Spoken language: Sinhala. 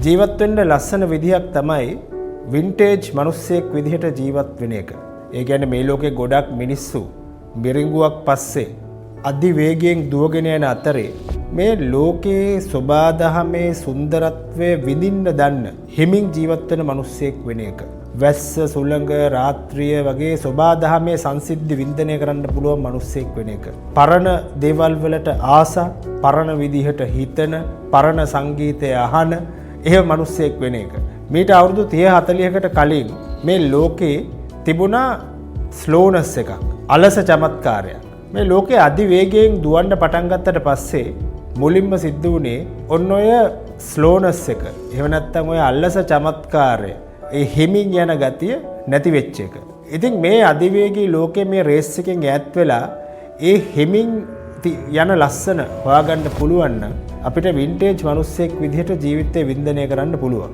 ජීවත් වෙන්න ලස්සන විදිහක් තමයි වින්ටේජ් මිනිස්සෙක් විදිහට ජීවත් වෙන එක. ඒ කියන්නේ මේ ලෝකේ ගොඩක් මිනිස්සු මිරිඟුවක් පස්සේ අධි වේගයෙන් දුවගෙන යන අතරේ මේ ලෝකයේ සබාදහමේ සුන්දරත්වය විඳින්න දන්න හිමින් ජීවත් වෙන මිනිස්සෙක් වෙන එක. වැස්ස සුළඟ රාත්‍රිය වගේ සබාදහමේ සංසිද්ධි වින්දනය කරන්න පුළුවන් මිනිස්සෙක් වෙන එක. පරණ දේවල් වලට ආස, පරණ විදිහට හිතන, පරණ සංගීතය අහන එහෙම මිනිස්සෙක් වෙන එක. මීට අවුරුදු 30-40කට කලින් මේ ලෝකේ තිබුණා ස්ලෝනස් එකක්, අලස චමත්කාරයක්. මේ ලෝකේ අධි වේගයෙන් දුවන්න පටන් ගත්තට පස්සේ මුලින්ම සිද්ධ වුණේ ඔන්න ඔය ස්ලෝනස් එක. එහෙම නැත්නම් ඔය අලස චමත්කාරය, ඒ හිමින් යන ගතිය නැති වෙච්ච එක. ඉතින් මේ අධිවේගී ලෝකේ මේ රේස් එකෙන් ඈත් වෙලා ඒ හිමින් යන ලස්සන හොයාගන්න පුළුවන් නම් අපිට වින්ටේජ් මිනිස්සෙක් විදිහට ජීවිතේ වින්දනය කරන්න පුළුවන්.